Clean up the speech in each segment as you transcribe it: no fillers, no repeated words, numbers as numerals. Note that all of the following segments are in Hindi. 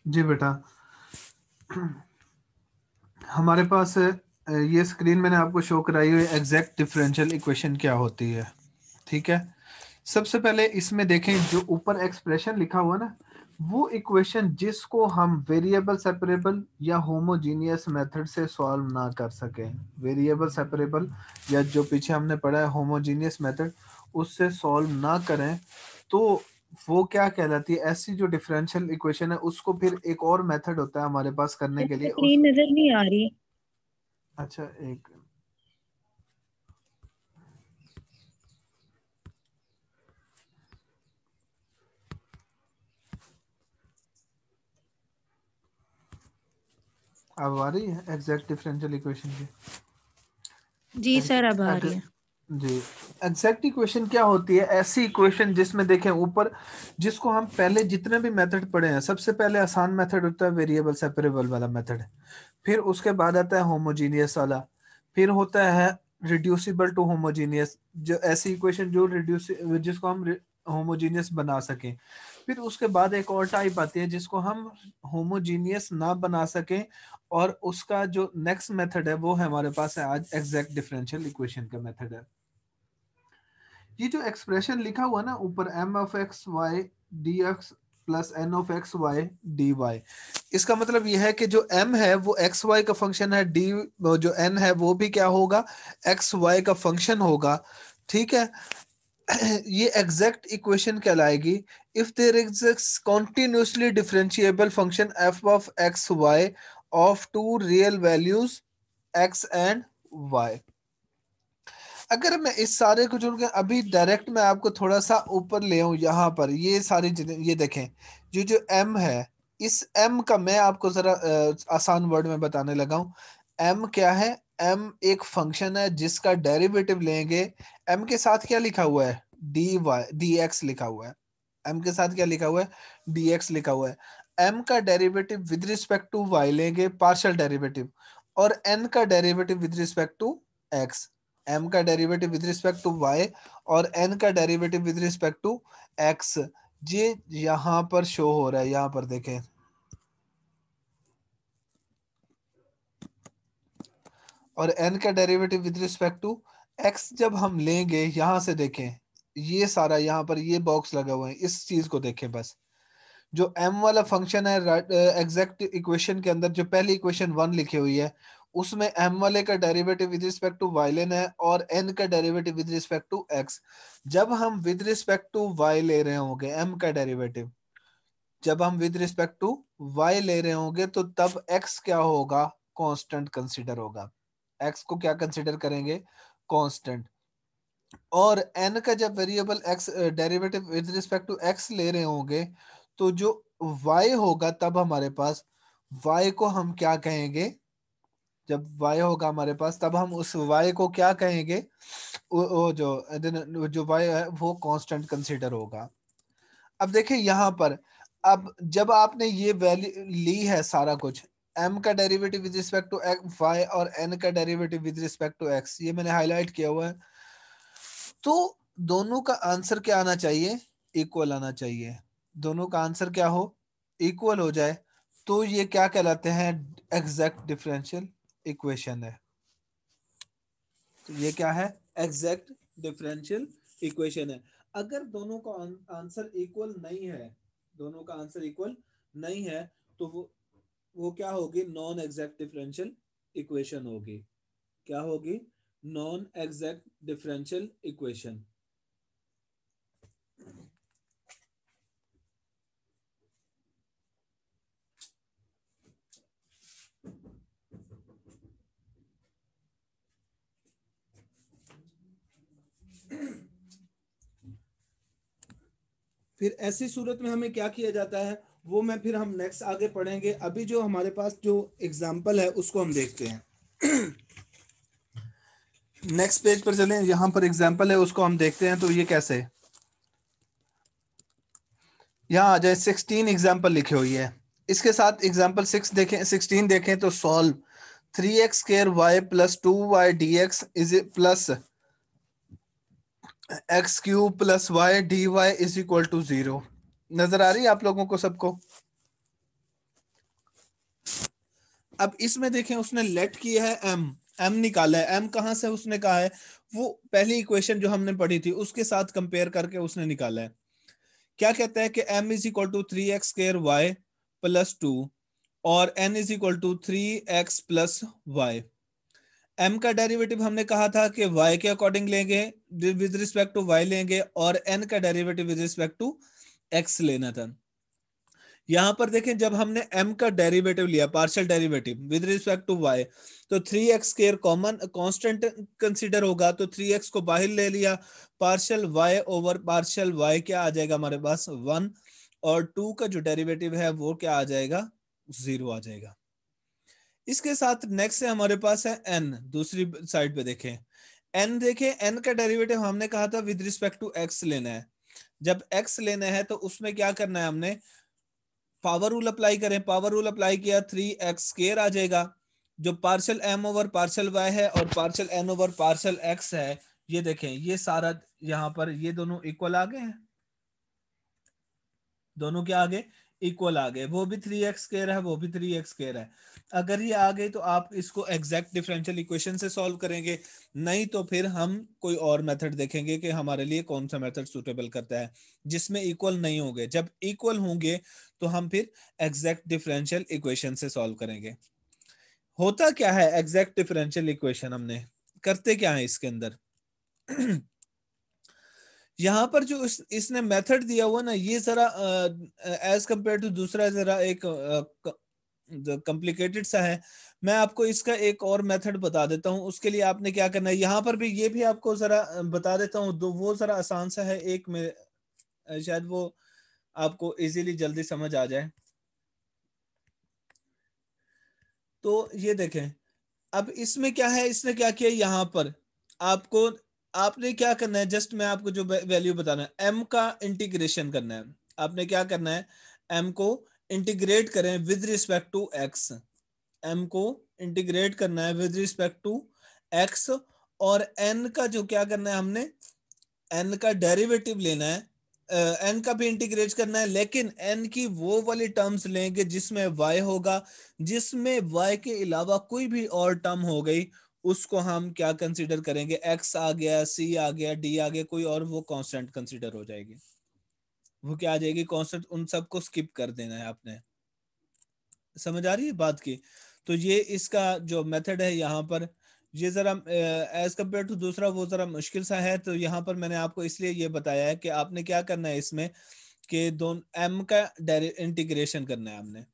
जी बेटा, हमारे पास ये स्क्रीन मैंने आपको शो कराई हुई एग्जैक्ट डिफरेंशियल इक्वेशन क्या होती है। ठीक है, सबसे पहले इसमें देखें जो ऊपर एक्सप्रेशन लिखा हुआ ना, वो इक्वेशन जिसको हम वेरिएबल सेपरेबल या होमोजीनियस मेथड से सॉल्व ना कर सकें, वेरिएबल सेपरेबल या जो पीछे हमने पढ़ा है होमोजीनियस मेथड, उससे सॉल्व ना करें तो वो क्या कहलाती है, ऐसी जो डिफरेंशियल इक्वेशन है उसको फिर एक और मेथड होता है हमारे पास करने के लिए उस। स्क्रीन नजर नहीं आ रही। अच्छा एक, अब आ रही है एग्जैक्ट डिफरेंशियल इक्वेशन की। जी सर, अब आ रही अगर है। जी, एग्जैक्ट इक्वेशन क्या होती है, ऐसी इक्वेशन जिसमें देखें ऊपर, जिसको हम पहले जितने भी मेथड पढ़े हैं, सबसे पहले आसान मेथड होता है वेरिएबल सेपरेबल वाला मेथड, फिर उसके बाद आता है होमोजीनियस वाला, फिर होता है रिड्यूसिबल टू होमोजीनियस, जो ऐसी इक्वेशन जो रिड्यूस जिसको हम होमोजीनियस बना सकें, फिर उसके बाद एक और टाइप आती है जिसको हम होमोजीनियस ना बना सकें, और उसका जो नेक्स्ट मेथड है वो है हमारे पास है आज एग्जैक्ट डिफरेंशियल इक्वेशन का मेथड है। ये जो एक्सप्रेशन लिखा हुआ ना ऊपर, M of x y d x plus N of x y d y, इसका मतलब यह है कि जो m है वो एक्स वाई का फंक्शन है, डी जो n है वो भी क्या होगा, एक्स वाई का फंक्शन होगा। ठीक है, ये एग्जैक्ट इक्वेशन कहलाएगी if there exists continuously differentiable function F of x Y of two real values x and y। अगर मैं इस सारे को जोड़ के अभी डायरेक्ट मैं आपको थोड़ा सा ऊपर ले आऊं, यहाँ पर ये सारी ये देखें, ये जो m है, इस m का मैं आपको जरा आसान वर्ड में बताने लगा हूं। m क्या है, m एक फंक्शन है जिसका डेरिवेटिव लेंगे, m के साथ क्या लिखा हुआ है, dy dx लिखा हुआ है, m के साथ क्या लिखा हुआ है, dx लिखा हुआ है। m का derivative with respect to y लेंगे, पार्शियल डेरिवेटिव, और n का derivative with respect to x, m का derivative with respect to y और n का derivative with respect to x। ये यहाँ पर शो हो रहा है, यहाँ पर देखें, और n का derivative with respect to x जब हम लेंगे, यहाँ से देखें, ये सारा यहाँ पर ये बॉक्स लगा हुआ है, इस चीज को देखें बस। जो m वाला फंक्शन है एग्जैक्ट इक्वेशन के अंदर, जो पहली इक्वेशन 1 लिखी हुई है, उसमें m वाले का derivative with respect to y लेना है और n का derivative with respect to x। जब हम विद रिस्पेक्ट टू y ले रहे होंगे m का डेरिवेटिव, जब हम विद रिस्पेक्ट टू y ले रहे होंगे तो तब x क्या होगा, कांस्टेंट कंसीडर होगा, x को क्या कंसीडर करेंगे, कांस्टेंट। और n का जब variable x derivative with respect to x ले रहे होंगे, तो जो y होगा तब हमारे पास, y को हम क्या कहेंगे, जब y होगा हमारे पास तब हम उस y को क्या कहेंगे, वो जो y है वो कांस्टेंट कंसीडर होगा। अब देखिए यहाँ पर, अब जब आपने ये वैल्यू ली है सारा कुछ, m का derivative with respect to y और n का derivative with respect to x, ये मैंने हाईलाइट किया हुआ है, तो दोनों का आंसर क्या आना चाहिए, इक्वल आना चाहिए। दोनों का आंसर क्या हो, इक्वल हो जाए, तो ये क्या कहलाते हैं, एग्जैक्ट डिफरेंशियल इक्वेशन है। तो ये क्या है, एग्जैक्ट डिफरेंशियल इक्वेशन है। अगर दोनों का आंसर इक्वल नहीं है, दोनों का आंसर इक्वल नहीं है, तो वो क्या होगी, नॉन एग्जैक्ट डिफरेंशियल इक्वेशन होगी। क्या होगी, नॉन एग्जैक्ट डिफरेंशियल इक्वेशन। फिर ऐसी सूरत में हमें क्या किया जाता है, वो मैं फिर हम नेक्स्ट आगे पढ़ेंगे। अभी जो हमारे पास जो एग्जाम्पल है उसको हम देखते हैं। नेक्स्ट पेज पर चलें, यहां पर एग्जाम्पल है उसको हम देखते हैं, तो ये कैसे, यहाँ आ जाए 16 एग्जाम्पल लिखी हुई है, इसके साथ एग्जाम्पल 6 देखें, 16 देखें तो solve 3x square y plus 2y dx is plus x cube plus y d y is equal to 0। नजर आ रही है आप लोगों को सबको, अब इसमें देखें उसने लेट किया है एम, एम निकाला है, एम कहां से उसने कहा है, वो पहली इक्वेशन जो हमने पढ़ी थी उसके साथ कंपेयर करके उसने निकाला है। क्या कहता है कि m is equal to 3x² y plus 2 और n is equal to 3x plus y. m का डेरिवेटिव हमने कहा था कि y के अकॉर्डिंग लेंगे, विद रिस्पेक्ट टू y लेंगे, और n का derivative with respect to x लेना था। यहां पर देखें जब हमने m का डेरिवेटिव लिया, partial derivative with respect to y, तो 3x² कॉमन कांस्टेंट कंसीडर होगा, तो 3x को बाहर ले लिया, partial y over partial y क्या आ जाएगा हमारे पास 1, और 2 का जो डेरिवेटिव है वो क्या आ जाएगा 0 आ जाएगा। इसके साथ नेक्स्ट है हमारे पास है n, दूसरी साइड पे देखें n, देखें n का डेरिवेटिव हमने कहा था विद रिस्पेक्ट टू x लेना है। जब x लेना है तो उसमें क्या करना है, हमने पावर रूल अप्लाई करें, पावर रूल अप्लाई किया 3x² आ जाएगा, जो partial m over partial y है और partial n over partial x है, ये देखें ये सारा यहां पर ये दोनों इक्वल आ गए हैं, दोनों क्या आ गए इक्वल आ गए, वो भी 3x² है वो भी 3x² है। अगर ये आ गई तो आप इसको एग्जैक्ट डिफरेंशियल इक्वेशन से सॉल्व करेंगे, नहीं तो फिर हम कोई और मेथड देखेंगे कि हमारे लिए कौन सा मेथड सूटेबल करता है जिसमें इक्वल नहीं होंगे। जब इक्वल होंगे तो हम फिर एग्जैक्ट डिफरेंशियल इक्वेशन से सॉल्व करेंगे। होता क्या है एग्जैक्ट डिफरेंशियल इक्वेशन, हमने करते क्या है इसके अंदर यहाँ पर जो इसने मेथड दिया हुआ ना, ये जरा एज कंपेयर टू दूसरा जरा एक कॉम्प्लिकेटेड सा है। मैं आपको इसका एक और मेथड बता देता हूँ, उसके लिए आपने क्या करना है, यहाँ पर भी ये भी आपको जरा बता देता हूँ, दो वो जरा आसान सा है, एक में शायद वो आपको इजीली जल्दी समझ आ जाए। तो ये देखें, अब इसमें क्या है, इसने क्या किया यहाँ पर आपको, आपने क्या करना है, जस्ट मैं आपको जो वैल्यू बताना है, m का इंटीग्रेशन करना है। आपने क्या करना है, m को इंटीग्रेट करें with respect to x, m को इंटीग्रेट करना है विद रिस्पेक्ट टू x, और n का जो क्या करना है, हमने n का डेरिवेटिव लेना है, n का भी इंटीग्रेट करना है, लेकिन n की वो वाली टर्म्स लेंगे जिसमें y होगा, जिसमें y के अलावा कोई भी और टर्म हो गई उसको हम क्या कंसीडर करेंगे, x आ गया, c आ गया, d आ गया, कोई और वो कांस्टेंट कंसीडर हो जाएगी, वो क्या आ जाएगी कांस्टेंट, उन सबको स्किप कर देना है आपने। समझ आ रही है बात की? तो ये इसका जो मेथड है यहाँ पर, ये जरा एज कम्पेयर टू दूसरा वो जरा मुश्किल सा है, तो यहाँ पर मैंने आपको इसलिए ये बताया है कि आपने क्या करना है इसमें कि दोनों एम का इंटीग्रेशन करना है, हमने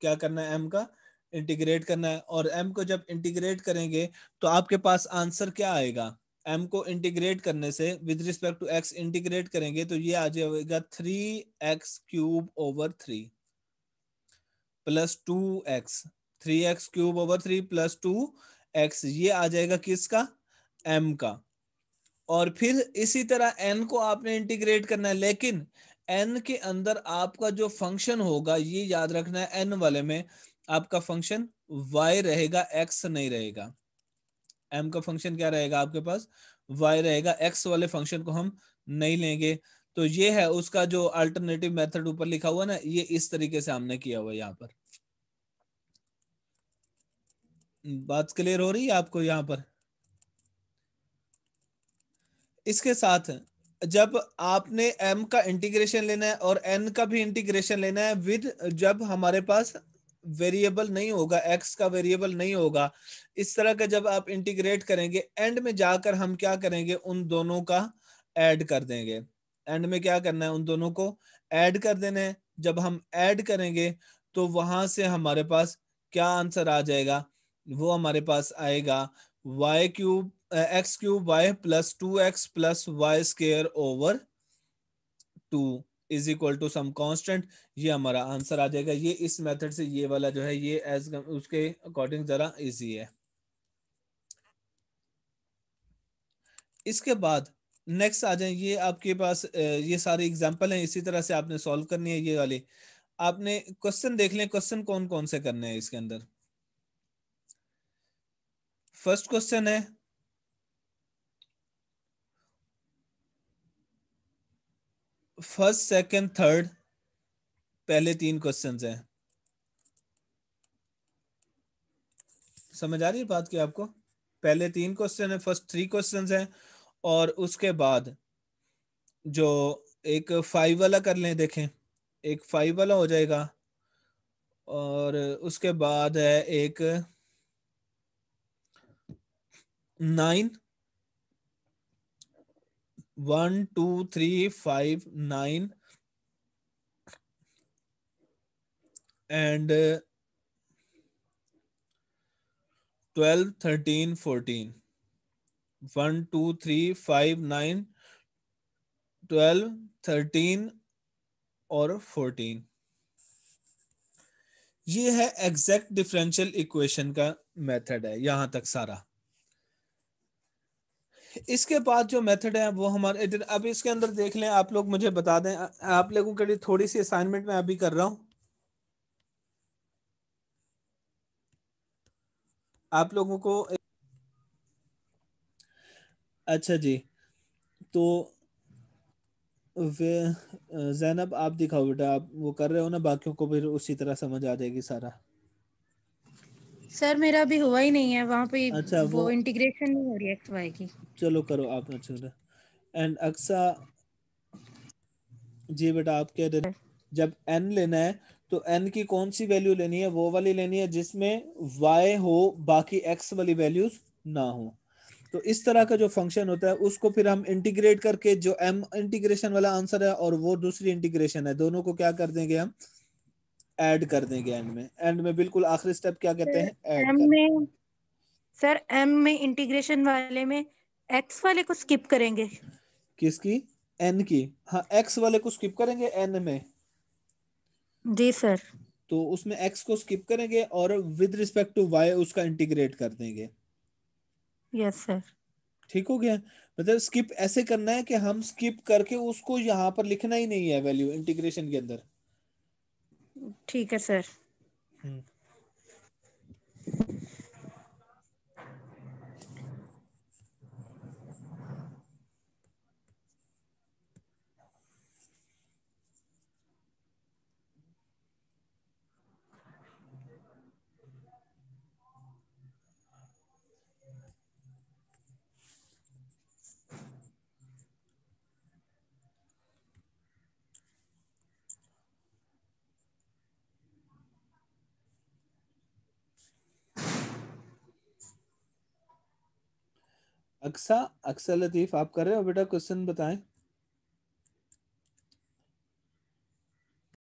क्या करना है एम का इंटीग्रेट करना है, और एम को जब इंटीग्रेट करेंगे तो आपके पास आंसर क्या आएगा, एम को इंटीग्रेट करने से with respect to x integrate करेंगे तो ये आ जाएगा 3x³ over 3 plus 2x, 3x³ over 3 plus 2x, ये आ जाएगा किसका, m का। और फिर इसी तरह n को आपने इंटीग्रेट करना है, लेकिन n के अंदर आपका जो फंक्शन होगा, ये याद रखना है n वाले में आपका फंक्शन y रहेगा, x नहीं रहेगा। m का फंक्शन क्या रहेगा आपके पास, y रहेगा, x वाले फंक्शन को हम नहीं लेंगे। तो ये है उसका जो अल्टरनेटिव मेथड ऊपर लिखा हुआ ना, ये इस तरीके से हमने किया हुआ यहाँ पर। बात क्लियर हो रही है आपको यहाँ पर? इसके साथ जब आपने m का इंटीग्रेशन लेना है और n का भी इंटीग्रेशन लेना है विद, जब हमारे पास वेरिएबल नहीं होगा, x का वेरिएबल नहीं होगा, इस तरह का जब आप इंटीग्रेट करेंगे, एंड में जाकर हम क्या करेंगे, उन दोनों का ऐड कर देंगे। एंड में क्या करना है, उन दोनों को ऐड कर देना है। जब हम ऐड करेंगे तो वहां से हमारे पास क्या आंसर आ जाएगा, वो हमारे पास आएगा y³ x³ y plus 2x plus y² over 2 is equal to some constant, ये हमारा आंसर आ जाएगा। ये इस मेथड से ये वाला जो है ये एज उसके अकॉर्डिंग जरा इजी है। इसके बाद नेक्स्ट आ जाए, ये आपके पास ये सारे एग्जांपल हैं, इसी तरह से आपने सॉल्व करनी है ये वाली। आपने क्वेश्चन देख लें, क्वेश्चन कौन कौन से करने हैं इसके अंदर। फर्स्ट क्वेश्चन है फर्स्ट सेकंड थर्ड, पहले 3 क्वेश्चंस हैं। समझ आ रही है बात की आपको? पहले 3 क्वेश्चन है, फर्स्ट 3 क्वेश्चंस हैं, और उसके बाद जो एक 5 वाला कर लें, देखें एक 5 वाला हो जाएगा, और उसके बाद है एक 9, 1 2 3 5 9 एंड 12 13 14। 1 2 3 5 9 12 13 और 14। ये है एग्जैक्ट डिफरेंशियल इक्वेशन का मेथड है यहां तक सारा। इसके बाद जो मेथड है वो हमारे इधर, अब इसके अंदर देख लें आप लोग, मुझे बता दें, आप लोगों के लिए थोड़ी सी असाइनमेंट मैं अभी कर रहा हूं आप लोगों को। अच्छा जी, तो वे जैनब आप दिखाओ बेटा, आप वो कर रहे हो ना, बाकियों को फिर उसी तरह समझ आ जाएगी सारा। सर मेरा अभी हुआ ही नहीं है वहां पे, अच्छा वो, वो इंटीग्रेशन नहीं हो रही एक्स वाई की। चलो करो आप। अच्छा, एंड अक्सा जी बेटा आप कह रहे, जब n लेना है तो n की कौन सी वैल्यू लेनी है? वो वाली लेनी है जिसमें y हो, बाकी x वाली वैल्यूज ना हो। तो इस तरह का जो फंक्शन होता है उसको फिर हम इंटीग्रेट करके, जो m इंटीग्रेशन वाला आंसर है और वो दूसरी इंटीग्रेशन है, दोनों को क्या कर देंगे हम? ऐड कर देंगे एंड में। एंड में बिल्कुल आखिरी स्टेप क्या कहते सर हैं? ऐड एम कर। में सर एम में इंटीग्रेशन वाले में एक्स वाले को स्किप करेंगे। किसकी? n की? हाँ, x वाले को स्किप करेंगे n में। जी सर। तो उसमें x को स्किप करेंगे और विद रिस्पेक्ट टू y उसका इंटीग्रेट कर देंगे। Yes sir. ठीक हो गया? मतलब स्किप ऐसे करना है कि हम स्किप करके उसको यहाँ पर लिखना ही नहीं है वैल्यू इंटीग्रेशन के अंदर। ठीक है सर। हम्म। अक्सा, अक्सा लतीफ आप कर रहे हो बेटा? क्वेश्चन बताएं।